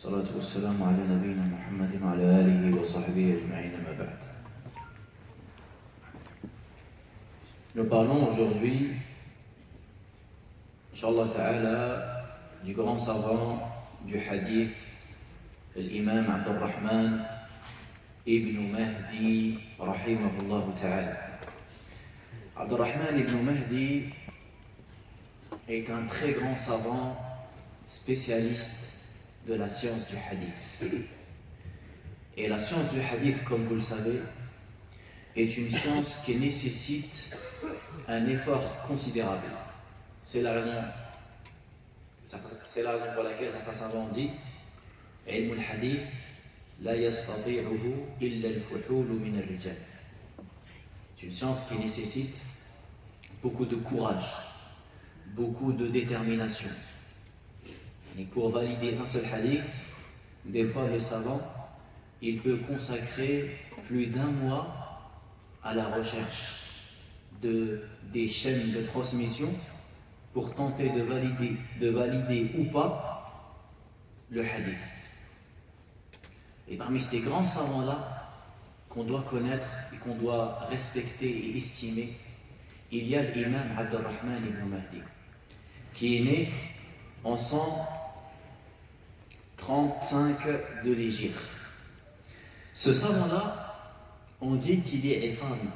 والصلاة والسلام على نبينا محمد وعلى آله وصحبه أجمعين ما بعد. Nous parlons aujourd'hui, Inch'Allah Ta'ala, du grand savant du hadith, l'imam Abdurrahman ibn Mahdi, rahimahullah Ta'ala. Abdurrahman ibn Mahdi est un très grand savant, spécialiste de la science du hadith. Et la science du hadith, comme vous le savez, est une science qui nécessite un effort considérable. C'est la raison pour laquelle certains savants ont dit ilm al-hadith la yastati'uhu illa al-fuhul min al-rijal. C'est une science qui nécessite beaucoup de courage, beaucoup de détermination. Et pour valider un seul hadith, des fois le savant, il peut consacrer plus d'un mois à la recherche des chaînes de transmission pour tenter de valider ou pas le hadith. Et parmi ces grands savants-là, qu'on doit connaître et qu'on doit respecter et estimer, il y a l'imam Abdurrahman ibn Mahdi, qui est né en 135 de l'Hégire. Ce savant-là, on dit qu'il est Isami,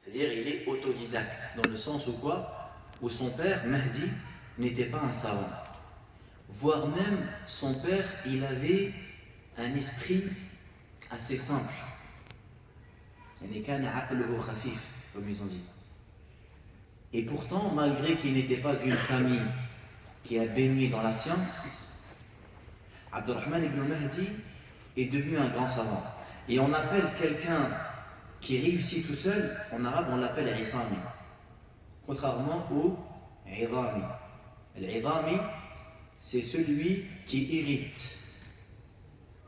c'est-à-dire il est autodidacte, dans le sens où quoi? Où son père, Mahdi, n'était pas un savant. Voire même, son père, il avait un esprit assez simple. Comme ils ont dit. Et pourtant, malgré qu'il n'était pas d'une famille qui a baigné dans la science, Abdurrahman ibn Mahdi est devenu un grand savant. Et on appelle quelqu'un qui réussit tout seul, en arabe on l'appelle Isami. Contrairement au Idami. L'Idami, c'est celui qui hérite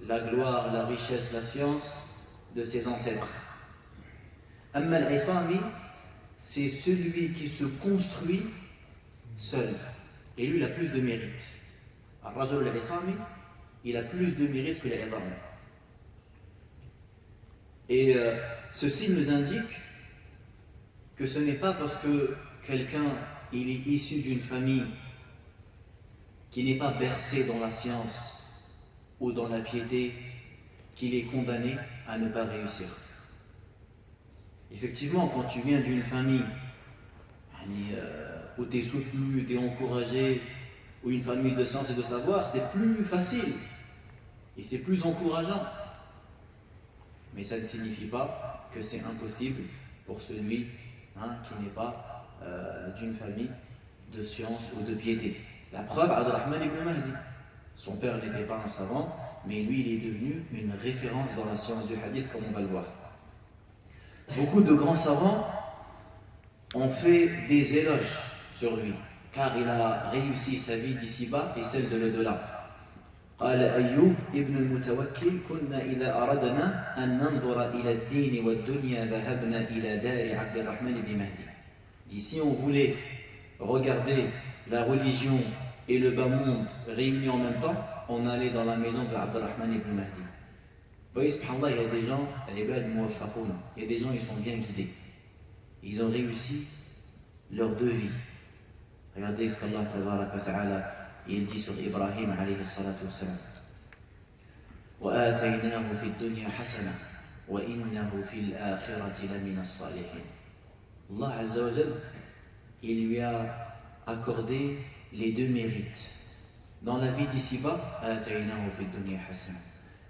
la gloire, la richesse, la science de ses ancêtres. Amma al-Isami, c'est celui qui se construit seul. Et lui, il a plus de mérite. Al-Rajul al-Isami, il a plus de mérite que l'Idami. Et ceci nous indique que ce n'est pas parce que quelqu'un il est issu d'une famille qui n'est pas bercée dans la science ou dans la piété qu'il est condamné à ne pas réussir. Effectivement, quand tu viens d'une famille où tu es soutenu, tu es encouragé, ou une famille de science et de savoir, c'est plus facile et c'est plus encourageant. Mais ça ne signifie pas que c'est impossible pour celui qui n'est pas d'une famille de science ou de piété. La preuve, Abdurrahman ibn Mahdi. Son père n'était pas un savant, mais lui, il est devenu une référence dans la science du hadith, comme on va le voir. Beaucoup de grands savants ont fait des éloges sur lui, car il a réussi sa vie d'ici-bas et celle de l'au-delà. قال أيوب ابن المتوكل كنا إذا أردنا أن ننظر إلى الدين والدنيا ذهبنا إلى دار عبد الرحمن بن مهدي. Si on voulait regarder la religion et le bas monde réunis en même temps, on allait dans la maison de Abdurrahman ibn Mahdi. Vous voyez, subhanallah, il y a des gens, il y a des gens, ils sont bien guidés. Ils ont réussi leur deux vies. Regardez ce qu'Allah tabaraka wa ta'ala il dit sur Ibrahim alayhi salatu wassalam. وَآتَيْنَاهُ فِي الدُّنْيا حَسَنًا وَإِنَّهُ فِي الْآخِرَةِ لَمِنَ الصَّالِحِينَ. Allah Azza wa Jal, il lui a accordé les deux mérites. Dans la vie d'ici-bas, آتَيْنَاهُ فِي الدُّنْيا حَسَنًا.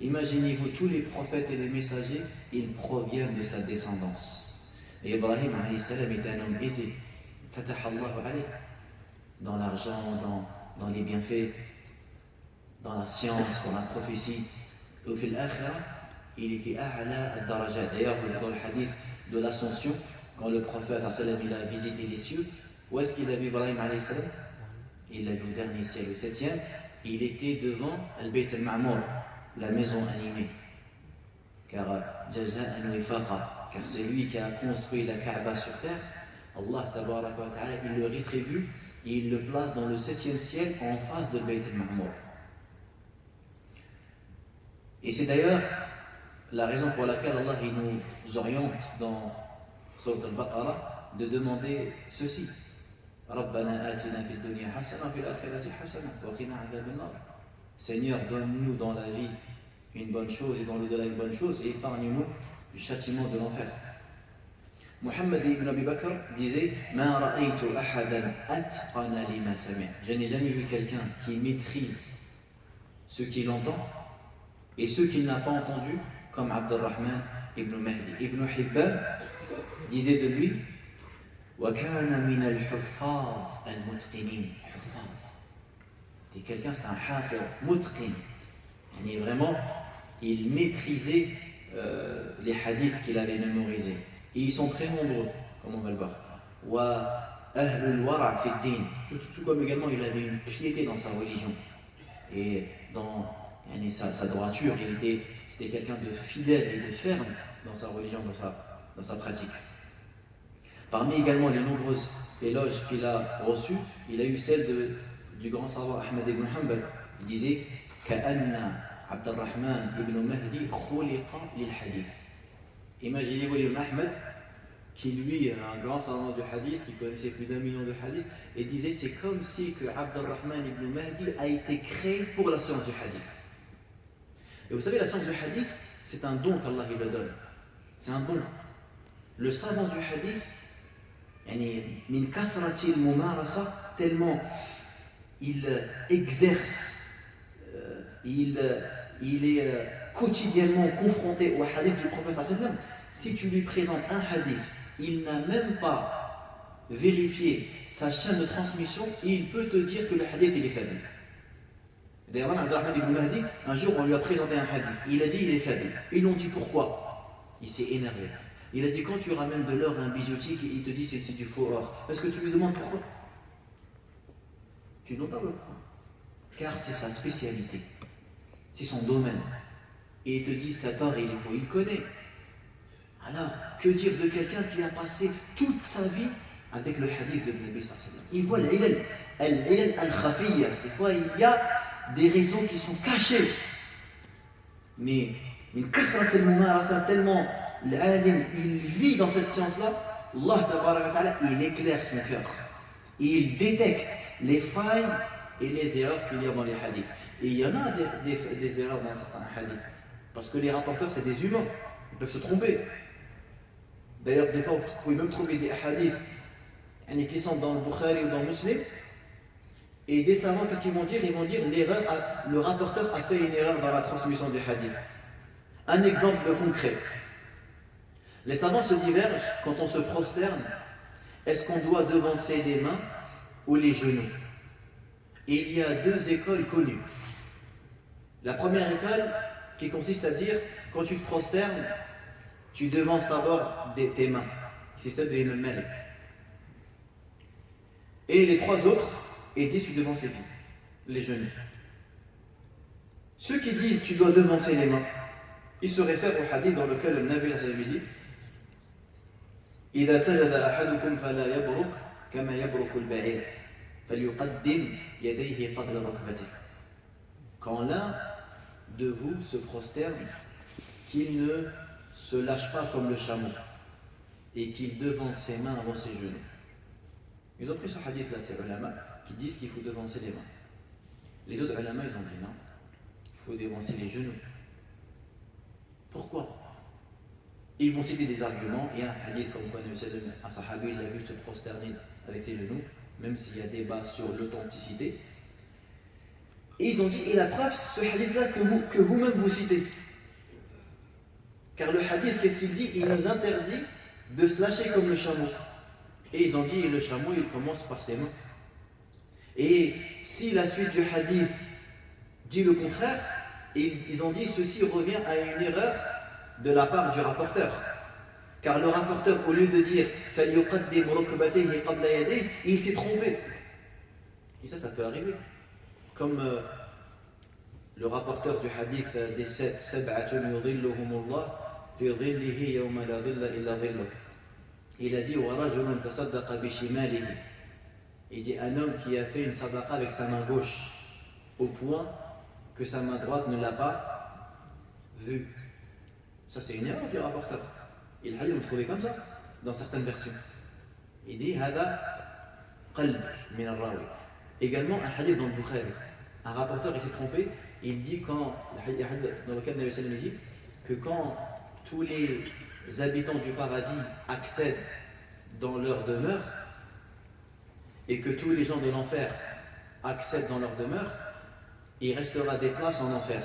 Imaginez-vous, tous les prophètes et les messagers, ils proviennent de sa descendance. Et Ibrahim alayhi salam est un homme aisé. Fataha Allahu alayhi. Dans l'argent, dans les bienfaits, dans la science, dans la prophétie. Et au fil akhira, il est fait a'la ad-darajat. D'ailleurs, dans le hadith de l'ascension, quand le prophète il a visité les cieux, où est-ce qu'il a vu Ibrahim alayhi salam? Il l'a vu au dernier ciel, au septième. Il était devant al-Bayt al-Ma'mour, la maison animée. Car jaza'an wifaqa, car c'est lui qui a construit la Kaaba sur terre. Allah tabaraka wa ta'ala, il le rétribue et il le place dans le 7e ciel en face de Bayt al-Ma'mour. Et c'est d'ailleurs la raison pour laquelle Allah il nous oriente dans Sourate Al-Baqarah de demander ceci. Rabbana atina fid dunya hasana fil akhirati hasana wa qina adhaban nar. Seigneur, donne-nous dans la vie une bonne chose et dans l'au-delà une bonne chose et épargne-nous du châtiment de l'enfer. Muhammad ibn Abi Bakr disait Ma ra'aytu ahadan atqana lima sami'. Je n'ai jamais vu quelqu'un qui maîtrise ce qu'il entend et ce qu'il n'a pas entendu comme Abdurrahman ibn Mahdi. Ibn Hibban disait de lui Wa kana min al-huffaz al-mutqinin. Huffaz. C'est quelqu'un, c'est un hafir, mutqin. Et vraiment, il maîtrisait les hadiths qu'il avait mémorisés. Et ils sont très nombreux, comme on va le voir. Wa ahlul wara' fi ad-din. Tout comme également il avait une piété dans sa religion. Et dans sa droiture, c'était quelqu'un de fidèle et de ferme dans sa religion, dans sa pratique. Parmi également les nombreuses éloges qu'il a reçus, il a eu celle du grand savant Ahmad ibn Hanbal. Il disait Ka'anna Abdurrahman ibn Mahdi khuliqa lil hadith. Imaginez-vous l'imam Ahmad, qui lui est un grand savant du hadith, qui connaissait plus d'1 million de hadiths, et disait c'est comme si que Abdurrahman ibn Mahdi a été créé pour la science du hadith. Et vous savez, la science du hadith, c'est un don qu'Allah il le donne. C'est un don. Le savant du hadith, min kathrati al-mumarasa, tellement il exerce, il est quotidiennement confronté au hadith du prophète sallallahu alayhi wa sallam. Si tu lui présentes un hadith, il n'a même pas vérifié sa chaîne de transmission et il peut te dire que le hadith il est faible. D'ailleurs, Abdurrahman ibn Mahdi, un jour on lui a présenté un hadith, il a dit il est faible. Ils l'ont dit pourquoi? Il s'est énervé. Il a dit quand tu ramènes de l'or à un bijoutier, il te dit c'est du faux or. Est-ce que tu lui demandes pourquoi? Tu ne demandes pas pourquoi. Car c'est sa spécialité, c'est son domaine. Et il te dit cet or il est faux, il connaît. Alors, que dire de quelqu'un qui a passé toute sa vie avec le hadith de Nabi sallallahu alayhi wa sallam? Il voit l'ilal al-khafiyya. Des fois, il y a des raisons qui sont cachées. Mais tellement l'alim, il vit dans cette science-là, Allah tabaraka wa ta'ala, il éclaire son cœur. Il détecte les failles et les erreurs qu'il y a dans les hadiths. Et il y en a des erreurs dans certains hadiths. Parce que les rapporteurs, c'est des humains. Ils peuvent se tromper. D'ailleurs, des fois, vous pouvez même trouver des hadiths qui sont dans le Bukhari ou dans le Muslim. Et des savants, qu'est-ce qu'ils vont dire? Ils vont dire le rapporteur a fait une erreur dans la transmission du hadith. Un exemple concret. Les savants se divergent quand on se prosterne. Est-ce qu'on doit devancer les mains ou les genoux? Et il y a deux écoles connues. La première école qui consiste à dire quand tu te prosternes, tu devances d'abord tes mains. C'est celle de l'imam Malik. Et les trois autres, ils disent tu devances les genoux. Ceux qui disent tu dois devancer les mains, ils se réfèrent au hadith dans lequel le Nabi dit إذا سجد أحدكم فلا يبرك كما يبرك البعير فليقدم يديه قبل ركبته. Quand l'un de vous se prosterne, qu'il ne se lâche pas comme le chameau et qu'il devance ses mains avant ses genoux. Ils ont pris ce hadith là, c'est ulama qui disent qu'il faut devancer les mains. Les autres ulama ils ont dit non, il faut devancer les genoux. Pourquoi? Ils vont citer des arguments. Il y a un hadith comme quoi un sahabi il a vu se prosterner avec ses genoux, même s'il y a débat sur l'authenticité. Et ils ont dit, et la preuve, ce hadith-là que vous-même vous citez. Car le hadith, qu'est-ce qu'il dit? Il nous interdit de se lâcher comme le chameau. Et ils ont dit, et le chameau, il commence par ses mains. Et si la suite du hadith dit le contraire, ils ont dit, ceci revient à une erreur de la part du rapporteur. Car le rapporteur, au lieu de dire il s'est trompé. Et ça peut arriver. Comme le rapporteur du hadith des 7 il a dit il dit un homme qui a fait une sadaqa avec sa main gauche au point que sa main droite ne l'a pas vu. Ça, c'est une erreur du rapporteur. Et le hadith, vous le trouvez comme ça, dans certaines versions. Il dit Hada qalb min al-rawi. Également, un hadith dans le Bukhari. Un rapporteur, il s'est trompé. Il dit, dans lequel Nabi Sallam dit que quand tous les habitants du paradis accèdent dans leur demeure et que tous les gens de l'enfer accèdent dans leur demeure, il restera des places en enfer.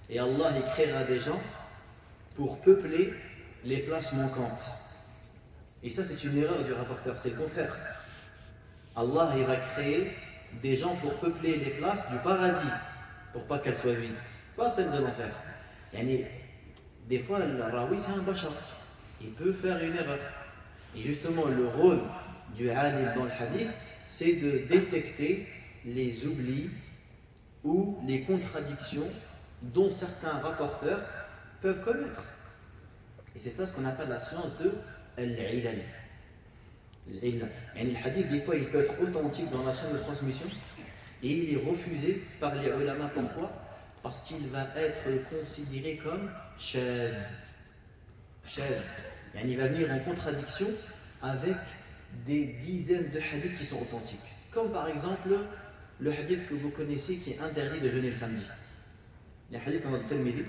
Et Allah y créera des gens pour peupler les places manquantes. Et ça, c'est une erreur du rapporteur, c'est le contraire. Allah, il va créer des gens pour peupler les places du paradis, pour pas qu'elles soient vides, pas celles de l'enfer. Des fois, le rawi, c'est un bachar. Il peut faire une erreur. Et justement, le rôle du alim dans le hadith, c'est de détecter les oublis ou les contradictions dont certains rapporteurs peuvent commettre. Et c'est ça ce qu'on appelle la science de al-ilal. Le hadith, des fois, il peut être authentique dans la chaîne de transmission et il est refusé par les ulama. Pourquoi? Parce qu'il va être considéré comme shadh. Il va venir en contradiction avec des dizaines de hadiths qui sont authentiques. Comme par exemple le hadith que vous connaissez qui est interdit de jeûner le samedi. Le hadith qu'on a de Tirmidhi,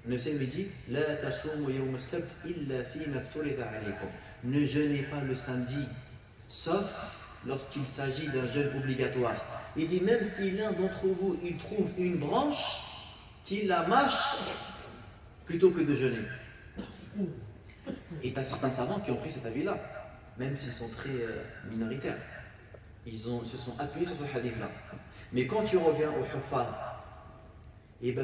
le Tirmidhi dit La tasumu yawm as-sabt illa fi ma fturida alaykum. Ne jeûnez pas le samedi, sauf lorsqu'il s'agit d'un jeûne obligatoire. Il dit même si l'un d'entre vous il trouve une branche, qu'il la mâche plutôt que de jeûner. Et tu as certains savants qui ont pris cet avis-là, même s'ils sont très minoritaires. Ils se sont appuyés sur ce hadith-là. Mais quand tu reviens au Huffaz,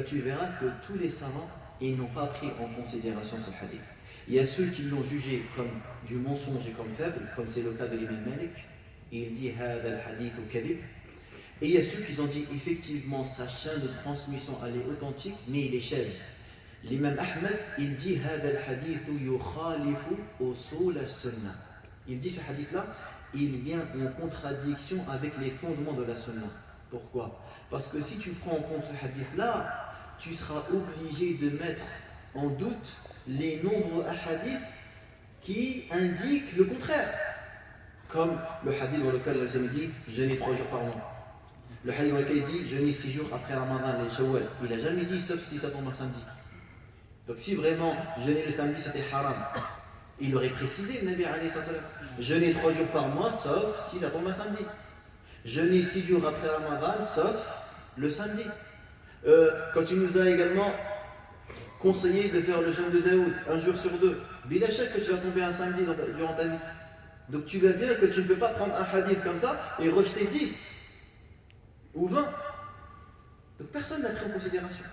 tu verras que tous les savants ils n'ont pas pris en considération ce hadith. Il y a ceux qui l'ont jugé comme du mensonge et comme faible, comme c'est le cas de l'imam Malik, et il dit Hada al-hadith ou kadhib. Et il y a ceux qui ont dit effectivement sa chaîne de transmission elle est authentique, mais il est chèvre. L'imam Ahmed, il dit Hada al-hadith yukhalifu usul as-sunnah. Il dit ce hadith-là, il vient en contradiction avec les fondements de la sunnah. Pourquoi? Parce que si tu prends en compte ce hadith-là, tu seras obligé de mettre en doute les nombreux hadiths qui indiquent le contraire. Comme le hadith dans lequel il dit jeûner 3 jours par mois. Le hadith dans lequel il dit jeûner 6 jours après Ramadan, les Shawwal. Il n'a jamais dit sauf si ça tombe un samedi. Donc si vraiment jeûner le samedi c'était haram, il aurait précisé le Nabi alayhi salam. Jeûner 3 jours par mois sauf si ça tombe un samedi. Jeûner 6 jours après Ramadan sauf le samedi. Quand il nous a également conseillé de faire le jeûne de Daoud, 1 jour sur 2, bila shak que tu vas tomber un samedi durant ta vie. Donc tu vas bien que tu ne peux pas prendre un hadith comme ça et rejeter 10 ou 20. Donc personne n'a pris en considération.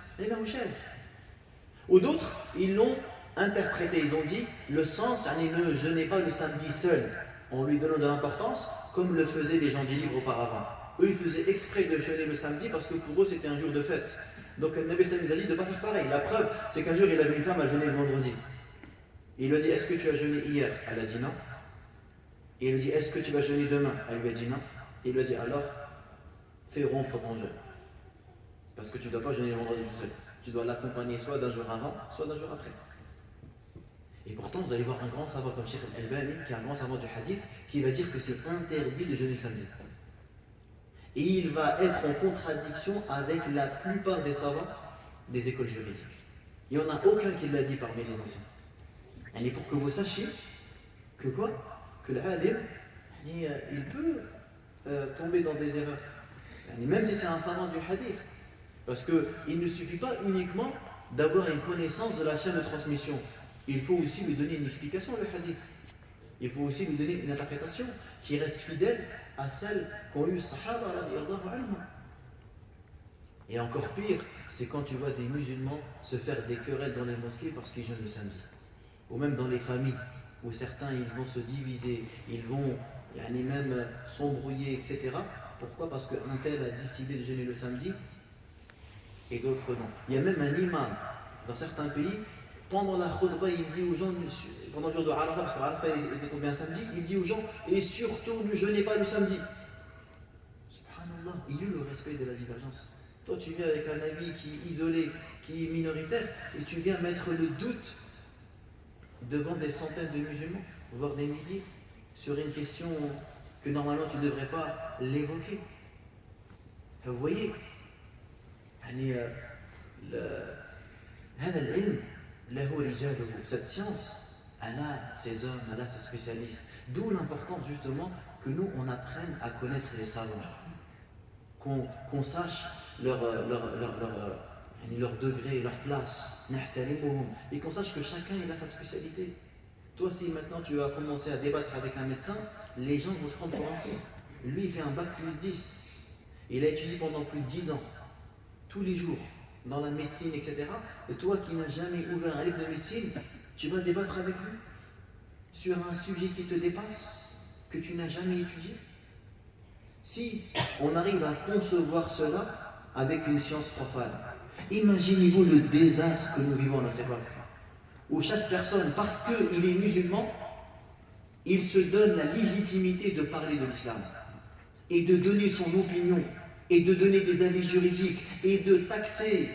Ou d'autres, ils l'ont interprété, ils ont dit le sens, ne jeûnez pas le samedi seul, en lui donnant de l'importance, comme le faisaient les gens du livre auparavant. Eux, ils faisaient exprès de jeûner le samedi parce que pour eux, c'était un jour de fête. Donc, le Nabi Sallam nous a dit de ne pas faire pareil. La preuve, c'est qu'un jour, il avait une femme à jeûner le vendredi. Et il lui a dit est-ce que tu as jeûné hier? Elle a dit non. Et il lui a dit est-ce que tu vas jeûner demain? Elle lui a dit non. Et il lui a dit alors, fais rompre ton jeûne. Parce que tu ne dois pas jeûner le vendredi tout seul. Tu dois l'accompagner soit d'un jour avant, soit d'un jour après. Et pourtant, vous allez voir un grand savant comme Cheikh Al-Albani, qui est un grand savant du hadith, qui va dire que c'est interdit de jeûner le samedi. Et il va être en contradiction avec la plupart des savants des écoles juridiques. Il n'y en a aucun qui l'a dit parmi les anciens. Et pour que vous sachiez que quoi? Que l'alim, il peut tomber dans des erreurs. Même si c'est un savant du hadith. Parce qu'il ne suffit pas uniquement d'avoir une connaissance de la chaîne de transmission. Il faut aussi lui donner une explication, le hadith. Il faut aussi lui donner une interprétation qui reste fidèle à celle qu'ont eu les Sahaba radiyallahu anhum. Et encore pire, c'est quand tu vois des musulmans se faire des querelles dans les mosquées parce qu'ils jeûnent le samedi. Ou même dans les familles, où certains ils vont se diviser, ils vont même s'embrouiller, etc. Pourquoi? Parce qu'un tel a décidé de jeûner le samedi et d'autres non. Il y a même un imam dans certains pays, pendant la khutbah, il dit aux gens, pendant le jour de Arafah, parce que Arafah était tombé un samedi, il dit aux gens, et surtout ne jeûnez pas le samedi. Subhanallah, il y a eu le respect de la divergence. Toi, tu viens avec un avis qui est isolé, qui est minoritaire, et tu viens mettre le doute devant des centaines de musulmans, voire des milliers, sur une question que normalement tu ne devrais pas l'évoquer. Vous voyez, cette science, elle a ses hommes, elle a ses spécialistes. D'où l'importance justement que nous, on apprenne à connaître les savants, qu'on sache leur degré, leur place, et qu'on sache que chacun il a sa spécialité. Toi, si maintenant tu vas commencer à débattre avec un médecin, les gens vont te prendre pour un fou. Lui, il fait un bac plus 10. Il a étudié pendant plus de 10 ans, tous les jours, dans la médecine, etc. Et toi qui n'as jamais ouvert un livre de médecine, tu vas débattre avec lui sur un sujet qui te dépasse, que tu n'as jamais étudié. Si on arrive à concevoir cela avec une science profane, imaginez-vous le désastre que nous vivons à notre époque, où chaque personne, parce qu'il est musulman, il se donne la légitimité de parler de l'islam, et de donner son opinion, et de donner des avis juridiques, et de taxer,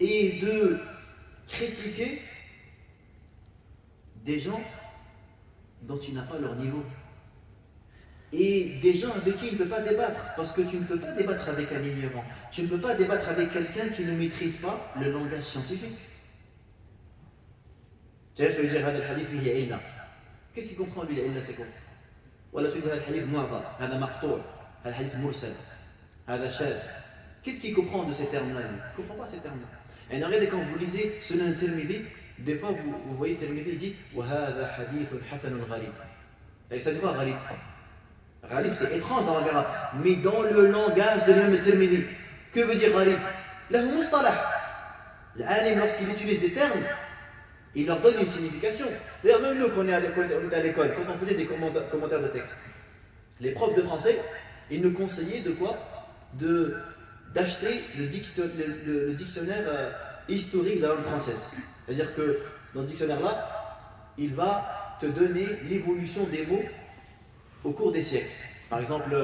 et de critiquer des gens dont il n'a pas leur niveau. Et des gens avec qui il ne peut pas débattre, parce que tu ne peux pas débattre avec un ignorant, tu ne peux pas débattre avec quelqu'un qui ne maîtrise pas le langage scientifique. Tu vas lui dire, qu'est-ce qu'il comprend lui, l'ilna, c'est quoi? Voilà, tu dis, hadith mu'adha, hada maqtou', hadith mursal, hada shadh. Qu'est-ce qu'il comprend de ces termes-là? Il ne comprend pas ces termes-là. Et regardez, quand vous lisez Sunan al-Tirmidhi, des fois vous voyez Tirmidhi, il dit wa hadha hadithun hasanun gharib. Et ça dit quoi, gharib? Gharib, c'est étrange dans le arabe, mais dans le langage de l'imam al-Tirmidhi, que veut dire gharib? Lahu mustalah. L'alim, lorsqu'il utilise des termes, il leur donne une signification. D'ailleurs, même nous, quand on est à l'école, quand on faisait des commentaires de texte, les profs de français, ils nous conseillaient de quoi? D'acheter le dictionnaire historique de la langue française. C'est-à-dire que dans ce dictionnaire-là, il va te donner l'évolution des mots au cours des siècles. Par exemple,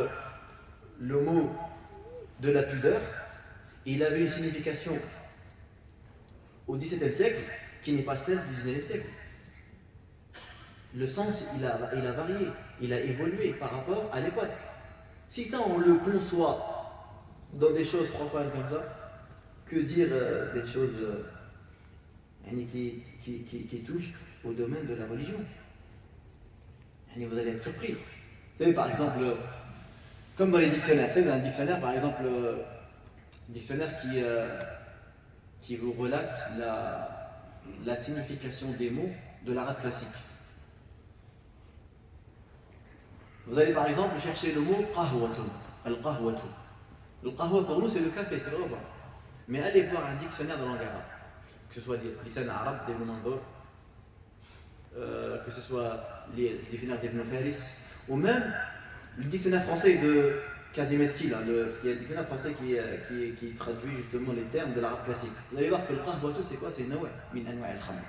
le mot de la pudeur, il avait une signification au XVIIe siècle qui n'est pas celle du XIXe siècle. Le sens, il a varié, il a évolué par rapport à l'époque. Si ça, on le conçoit dans des choses profanes comme ça, que dire des choses qui touchent au domaine de la religion? Vous allez être surpris. Vous savez, par exemple, comme dans les dictionnaires, vous savez, dans un dictionnaire, par exemple, dictionnaire qui vous relate la signification des mots de l'arabe classique. Vous allez par exemple chercher le mot qahwatun, al-qahwatu. Le qahwa pour nous c'est le café, c'est le repas. Mais allez voir un dictionnaire de langue arabe, que ce soit lisan arabe d'Ibn Mandour, que ce soit les dictionnaires d'Ibn Faris, ou même le dictionnaire français de Kazimieski, parce qu'il y a un dictionnaire français qui traduit justement les termes de l'arabe classique. Vous allez voir que le qahwatu c'est quoi? C'est nawa' min anwa' al-khamr.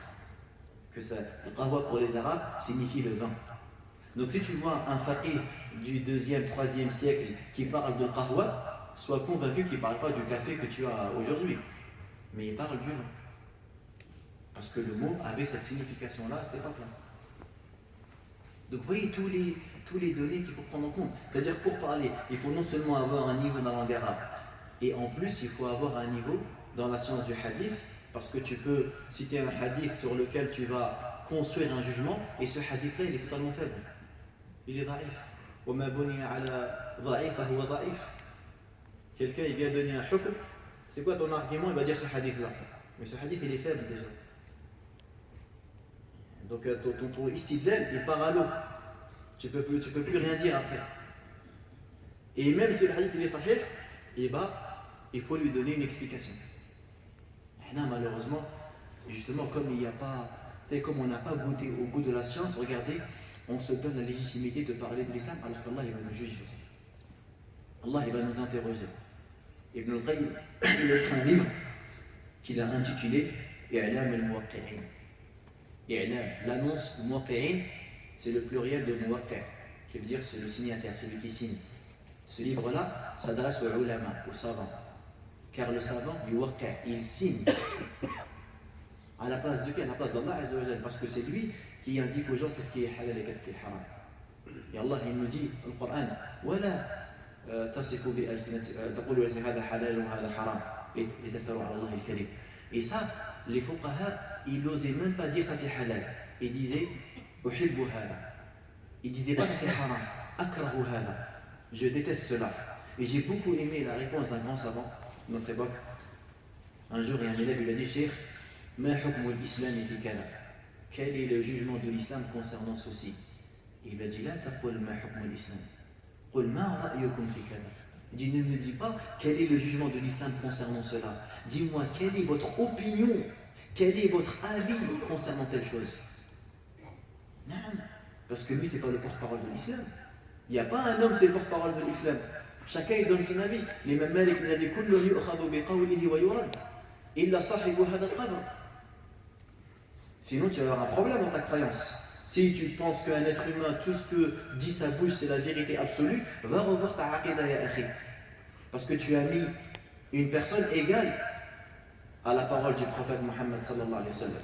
Que ça, le qahwa pour les arabes signifie le vin. Donc si tu vois un faqih du 2e, 3e siècle qui parle de qahwa, sois convaincu qu'il ne parle pas du café que tu as aujourd'hui, mais il parle du vin. Parce que le mot avait cette signification-là à cette époque-là. Donc vous voyez tous les données qu'il faut prendre en compte. C'est-à-dire pour parler, il faut non seulement avoir un niveau dans la langue arabe, et en plus il faut avoir un niveau dans la science du hadith, parce que tu peux citer un hadith sur lequel tu vas construire un jugement, et ce hadith-là il est totalement faible. Il est daif. Quelqu'un il vient donner un hukm, c'est quoi ton argument? Il va dire ce hadith-là. Mais ce hadith il est faible déjà. Donc ton istidlal il part à l'eau. Tu peux plus rien dire après. Et même si le hadith il est sahih, il faut lui donner une explication. Et là, malheureusement, justement, comme on n'a pas goûté au goût de la science, regardez, on se donne la légitimité de parler de l'islam alors qu'Allah il va nous juger. Allah il va nous interroger. Ibn al-Qayyim il a écrit un livre qu'il a intitulé I'lam al-Muwaqqi'in. I'lam, l'annonce Muwaqqi'in, c'est le pluriel de Muwaqqa', qui veut dire c'est le signataire, celui qui signe. Ce livre-là s'adresse aux ulama, aux savants. Car le savant, il signe. À la place de qui? À la place d'Allah Azza wa Jal. Parce que c'est lui qui indique aux gens qu'est-ce qui est halal et qu'est-ce qui est haram. Et Allah il nous dit dans le Coran وَلَا تَصِفُوا بِأَلْسِنَتِكُمْ تَقُولُوا هَذَا حَلَالٌ وَهَذَا حَرَامٌ لِتَفْتَرُوا عَلَى اللَّهِ الْكَذِبَ. Et ça, les fuqaha, ils n'osaient même pas dire ça c'est halal. Ils disaient أُحِبُّ هَذَا. Ils disaient pas ça c'est haram. أَكْرَهُ هَذَا. Je déteste cela. Et j'ai beaucoup aimé la réponse d'un grand savant de notre époque. Un jour, il y a un élève, il a dit Cheikh, ma hukm al-islam fi kada? Quel est le jugement de l'islam concernant ceci? Et il a dit La taqul ma hukm al-islam. Qul ma ra'yukum fi kada. Il dit Ne me dis pas quel est le jugement de l'islam concernant cela. Dis-moi quelle est votre opinion, quel est votre avis concernant telle chose. Non, parce que lui, c'est pas le porte-parole de l'islam. Il n'y a pas un homme, c'est le porte-parole de l'islam. Chacun il donne son avis. L'imam Malik il a dit كل يؤخذ بقوله ويرد إلا صاحب هذا القبر. Sinon tu vas avoir un problème dans ta croyance. Si tu penses qu'un être humain, tout ce que dit sa bouche c'est la vérité absolue, va revoir ta aqida ya akhi. Parce que tu as mis une personne égale à la parole du prophète Muhammad sallallahu alayhi wa sallam.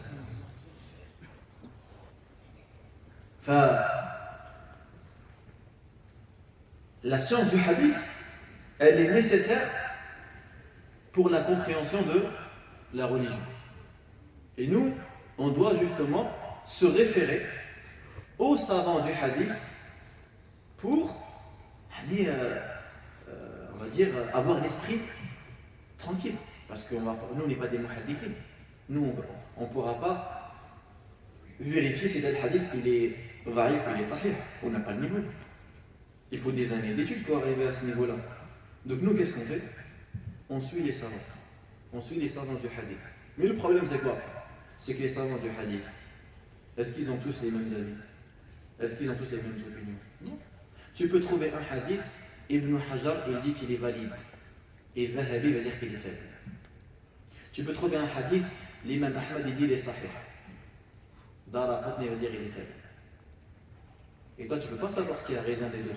La science du hadith, elle est nécessaire pour la compréhension de la religion. Et nous, on doit justement se référer aux savants du hadith pour, on va dire, avoir l'esprit tranquille. Parce que nous, on n'est pas des muhaddithin. Nous, on ne pourra pas vérifier si tel hadith il est dhaïf ou il est sahih. On n'a pas le niveau. Il faut des années d'études pour arriver à ce niveau-là. Donc nous, qu'est-ce qu'on fait? On suit les savants. On suit les savants du hadith. Mais le problème, c'est quoi? C'est que les savants du hadith, est-ce qu'ils ont tous les mêmes avis? Est-ce qu'ils ont tous les mêmes opinions? Non. Tu peux trouver un hadith, Ibn Hajar, il dit qu'il est valide. Et Zahabi va dire qu'il est faible. Tu peux trouver un hadith, l'imam Ahmad, il dit qu'il est sahih. Daraqutni va dire qu'il est faible. Et toi, tu ne peux pas savoir qui a raison des deux.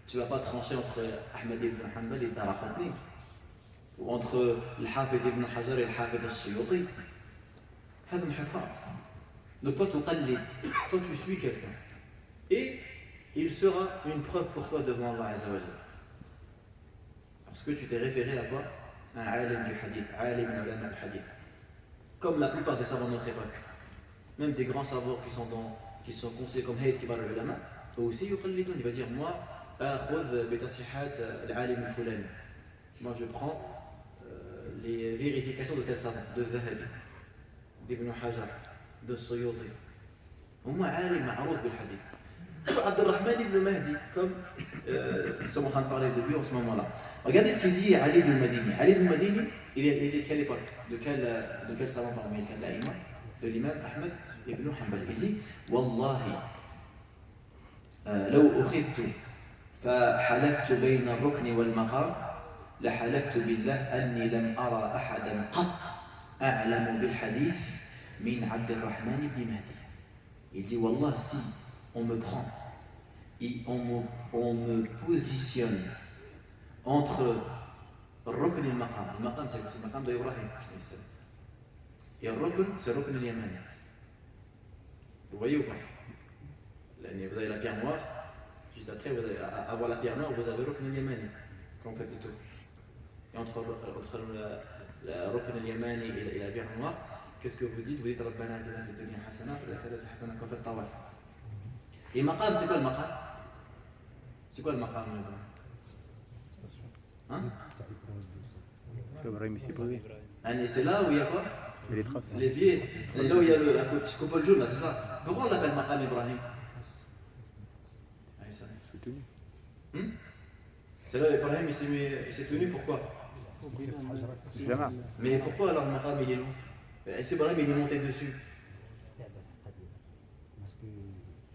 Tu ne vas pas trancher entre Ahmad ibn Hanbal et Daraqutni, ou entre le Hafid ibn Hajar et le Hafid al-Suyuti. Donc toi, tu suis quelqu'un. Et il sera une preuve pour toi devant Allah Azza wa Jalla. Parce que tu t'es référé à quoi? Un alim du hadith, alim ulama al-hadith. Comme la plupart des savants de notre époque. Même des grands savants qui sont conseillés comme Hayd Kibar al-Ulama, eux aussi, il va dire moi, moi je prends les vérifications de tel savant, de Zahabi, d'Ibn Hajar, de Suyuti. Au moins, alim ma'arouf bil hadith. Abdurrahman ibn Mahdi, comme nous sommes en train de parler de lui en ce moment-là. Regardez ce qu'il dit Ali ibn Madini. Ali ibn Madini, il est de quelle époque? De quel savant parmi les cas de l'imam Ahmad ibn Hanbal? Il dit Wallahi, لو أخذت فحلفت بين الركن والمقام لحلفت بالله أني لم أرى أحدا قط أعلم بالحديث من عبد الرحمن بن مهدي. Il dit Wallah, si on me prend et on me positionne entre Rukn et le Maqam. Le Maqam, c'est le Maqam d'Ibrahim. Et le Rukn, c'est le Rukn al-Yamani. Vous voyez ou pas? Vous avez la pierre noire, juste après, vous allez avoir la pierre noire, vous avez le Rukn al-Yamani, quand vous faites le tour. Et entre le Rukn al-Yamani et la pierre noire, qu'est-ce que vous dites? Vous dites Rabbana atina fid dunya hasana wa fil akhirati hasana quand vous faites tawaf. Et Maqam, c'est quoi le Maqam? C'est quoi le Maqam? Hein? C'est là où il y a quoi? Les traces. Les pieds. C'est là où il y a la coupole jaune, là, c'est ça. Pourquoi on l'appelle Maqam Ibrahim? C'est là où Ibrahim il s'est tenu, pourquoi? Mais pourquoi alors le Maqam il est long? C'est Ibrahim il est monté dessus.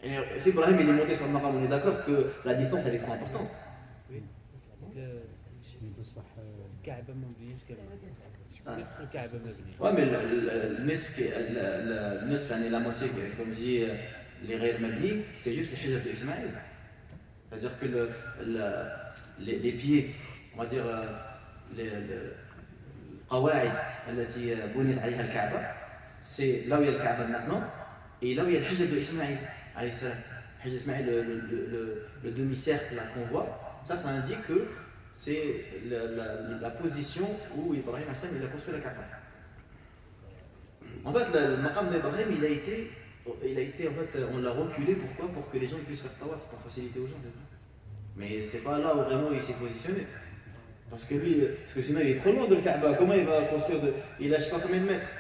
Et si Ibrahim il est monté sur le Maqam, on est d'accord que la distance elle est trop importante. Ouais, mais le nisf, la moitié, comme dit les Ghayr Mabni, c'est juste le hijab d'Ismaël. C'est-à-dire que les pieds, on va dire, القواعد التي بنيت عليها الكعبة. C'est là où il y a le Kaaba maintenant et là où il y a le Hijab de Ismaïl alayhi salam. Le Hijab d'Ismaïl, le demi-cercle qu'on voit, ça indique que c'est la position où Ibrahim alayhi salam il a construit la Kaaba. En fait, le maqam d'Ibrahim il a été en fait, on l'a reculé. Pourquoi? Pour que les gens puissent faire tawaf, pour faciliter aux gens. Mais c'est pas là où vraiment il s'est positionné. Parce que sinon il est trop loin de le Kaaba. Comment il va construire il a je sais pas combien de mètres.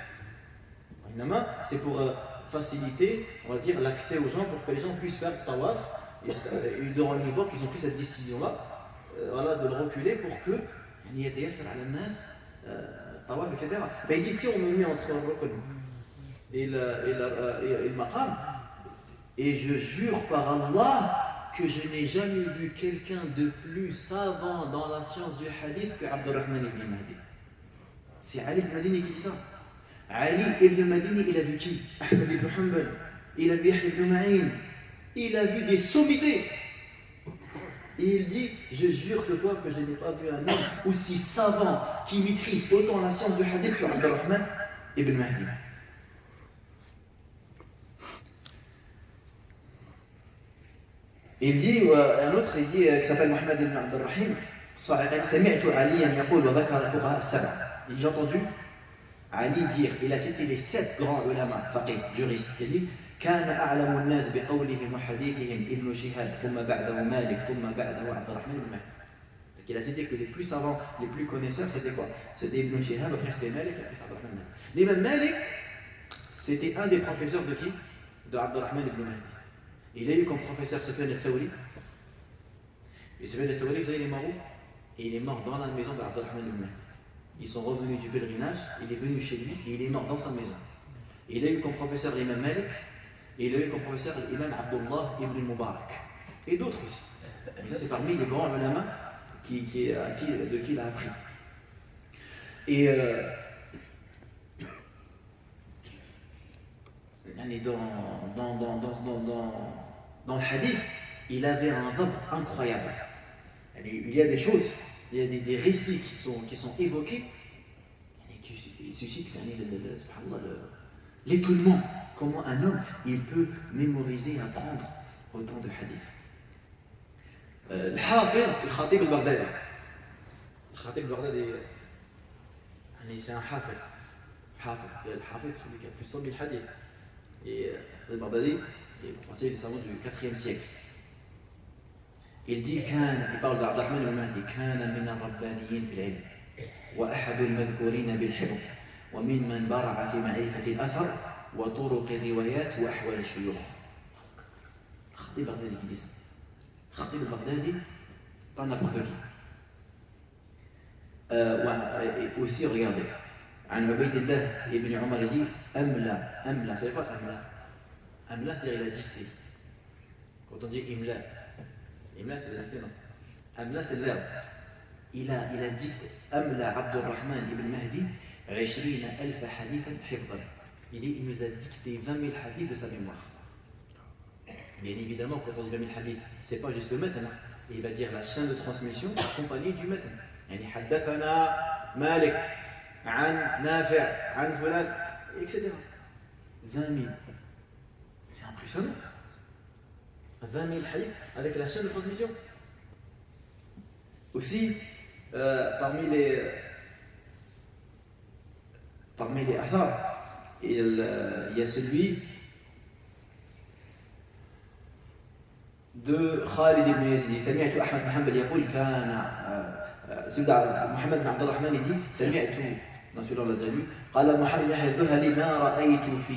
C'est pour faciliter, on va dire, l'accès aux gens, pour que les gens puissent faire tawaf. Et durant l'époque, ils ont pris cette décision-là, voilà, de le reculer pour que tawaf, etc. Il dit si on me met entre le rukn et le maqam, et je jure par Allah que je n'ai jamais vu quelqu'un de plus savant dans la science du hadith que Abdurrahman ibn Mahdi. C'est Ali ibn Madini qui dit ça. Ali ibn Madini, il a vu qui? Ahmed ibn Hanbal, il a vu Yahya ibn Ma'in, il a vu des sommités. Et il dit, je jure que je n'ai pas vu un homme aussi savant qui maîtrise autant la science du hadith que Abdurrahman ibn Mahdi. Il dit, un autre, il dit, qui s'appelle Mohamed ibn Abdurrahim, سمعت عليا يقول وذكر الفقهاء السبع. J'ai entendu Ali dire, il a cité les 7 grands ulama, faqih, juristes. Il dit كان أعلم الناس بقولهم وحديثهم ابن شهاب ثم بعده مالك ثم بعده عبد الرحمن بن مهدي. Donc il a cité que les plus savants, les plus connaisseurs, c'était quoi? C'était Ibn Shihab, après c'était Malik, après c'était Abd al-Rahman. L'imam Malik, c'était un des professeurs de qui? De Abd al-Rahman ibn Mahdi. Il a eu comme professeur Sufyan al-Thawri. Et Sufyan al-Thawri, vous savez, il est mort où? Et il est mort dans la maison d'Abd al-Rahman ibn Mahdi. Ils sont revenus du pèlerinage, il est venu chez lui et il est mort dans sa maison. Et il a eu comme professeur l'imam Malik et il a eu comme professeur l'imam Abdullah ibn Mubarak. Et d'autres aussi. Et ça c'est parmi les grands ulama de qui il a appris. Et dans le hadith, il avait un dhabt incroyable. Il y a des choses, il y a des récits qui sont évoqués et qui suscitent l'étonnement. Comment un homme il peut mémoriser et apprendre autant de hadiths. Le Hafid, le Khatib al-Baghdadi. Le Khatib al-Baghdadi, c'est un Hafid. Le Hafid, c'est celui qui a plus de 100 000 hadiths. Et le Baghdadi, il est parti des savants du 4e siècle. Il dit il parle d'Abd al-Rahman al-Mahdi, كان من الربانيين في العلم وأحد المذكورين بالحفظ وممن برع في معرفة الأثر وطرق الروايات وأحوال الشيوخ. Khatib al-Baghdadi qui dit ça. Khatib al-Baghdadi, pas n'importe qui. Aussi, regardez, عن عبيد الله ابن عمر il dit أملا, c'est quoi أملا? Amla, c'est-à-dire il a dicté. Quand on dit imla, imla c'est la dictée, non? Amla c'est le verbe. Il a dicté. Amla Abdurrahman ibn Mahdi 20,000 hadithan hifdhan. Il dit, il nous a dicté 20 000 hadiths de sa mémoire. Bien évidemment, quand on dit 20 000 hadiths, c'est pas juste le matan. Il va dire la chaîne de transmission accompagnée du matan. Yani haddathana Malik, an Nafi', an Fulan, etc. 20 000. C'est impressionnant. 20 000 hadiths avec la chaîne de transmission. Aussi, parmi les athars, il y a celui de Khalid ibn Yazid. سمعت أحمد بن حنبل يقول كان محمد بن عبد الرحمن يدي سمعت رسول الله الدليل قال محمد يحيى الذهلي ما رأيت في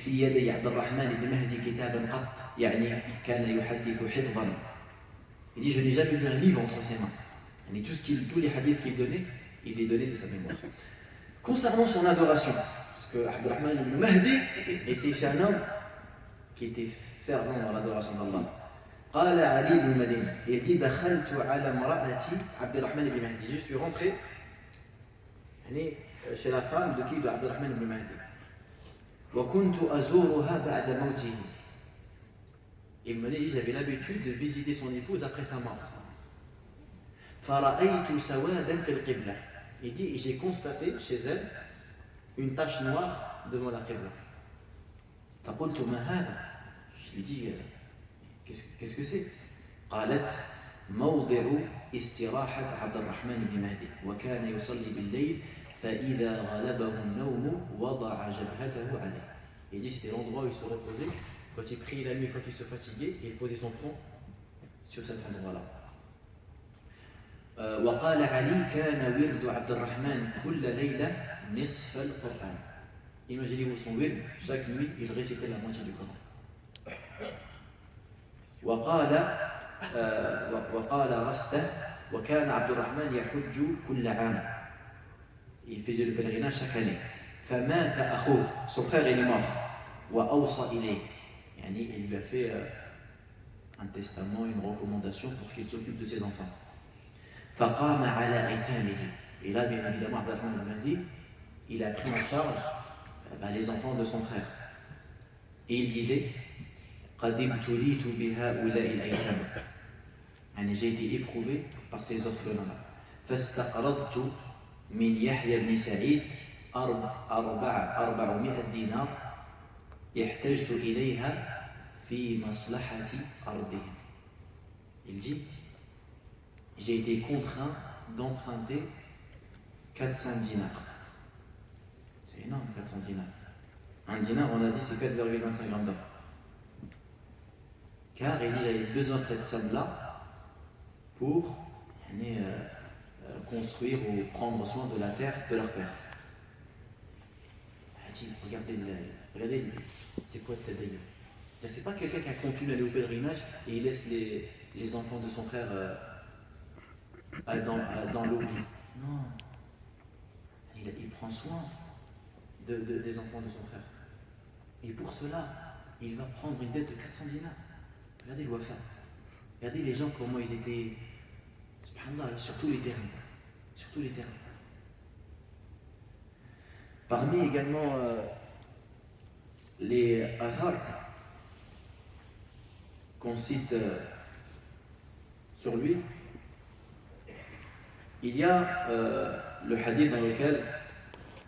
يدي عبد الرحمن بن مهدي كتابا قط يعني كان يحدث حفظا. Il dit je n'ai jamais vu un livre entre ses mains. Et tous les hadiths qu'il donnait, il les donnait de sa mémoire. Concernant son adoration, parce que Abdurrahman ibn Mahdi était un homme qui était fervent dans l'adoration d'Allah. قال علي بن المدينة il dit دخلت على امرأة عبد الرحمن بن مهدي. Je suis rentré chez la femme de qui? De Abdurrahman ibn Mahdi. وكنت أزورها بعد موته. Il me dit j'avais l'habitude de visiter son épouse après sa mort. فرأيت سوادا في القبلة. Il dit, j'ai constaté chez elle une tache noire devant la Qibla. فقلت ما هذا? Je lui dis, qu'est-ce que c'est? قالت موضع استراحة عبد الرحمن بن مهدي وكان يصلي بالليل فإذا غلبه النوم وضع جبهته عليه. Il dit c'était l'endroit où il se reposait quand il priait la nuit, quand il se fatiguait, il posait son front sur cet endroit-là. وقال علي كان ورد عبد الرحمن كل ليلة نصف القرآن. Imaginez-vous son wird, chaque nuit il récitait la moitié du Coran. وقال رسته وكان عبد الرحمن يحج كل عام. Il faisait le pèlerinage chaque année. فمات أخوه, son frère il est mort. وأوصى إليه, يعني il lui a fait un testament, une recommandation pour qu'il s'occupe de ses enfants. فقام على أيتامه. Et là, bien évidemment, Abdurrahman al-Mahdi, il a pris en charge les enfants de son frère. Et il disait قد ابتليت بهؤلاء الأيتام. يعني j'ai été éprouvé par ces orphelins-là. فاستقرضت من يحيى بن سعيد 400 دينار احتجت إليها في مصلحة أرضهم. Il dit, j'ai été contraint d'emprunter 400 dinars. C'est énorme, 400 dinars. Un dinar, on a dit, c'est 4,25 grammes d'or. Car il dit, j'avais besoin de cette somme-là pour construire ou prendre soin de la terre de leur père. Il dit, regardez, c'est quoi cette d'ailleurs? C'est pas quelqu'un qui continue d'aller au pèlerinage et il laisse les enfants de son frère dans l'oubli. Non. Il prend soin des enfants de son frère. Et pour cela, il va prendre une dette de 400 dinars. Regardez le Wafa. Regardez les gens, comment ils étaient, subhanallah, sur tous les terrains. Sur tous les terrains. Parmi également les athar qu'on cite sur lui, il y a le hadith dans lequel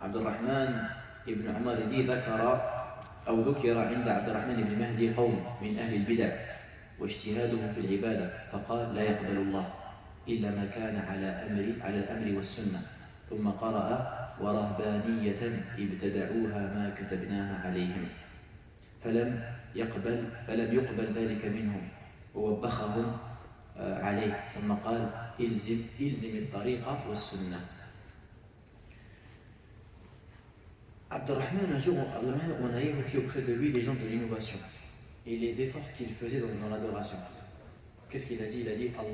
Abdurrahman ibn Umar dit ذكر عند عبد الرحمن بن مهدي قوم من أهل البدع واجتهادهم في العبادة فقال لا يقبل الله إلا ما كان على الأمر والسنة ثم قرأ ورهبانية ابتدعوها ما كتبناها عليهم فلم يقبل ذلك منهم ووبخهم عليه ثم قال إلزم الطريقة والسنة. Abdurrahman, un jour, on a évoqué auprès de lui les gens de l'innovation et les efforts qu'il faisait dans l'adoration. Qu'est-ce qu'il a dit? Il a dit Allah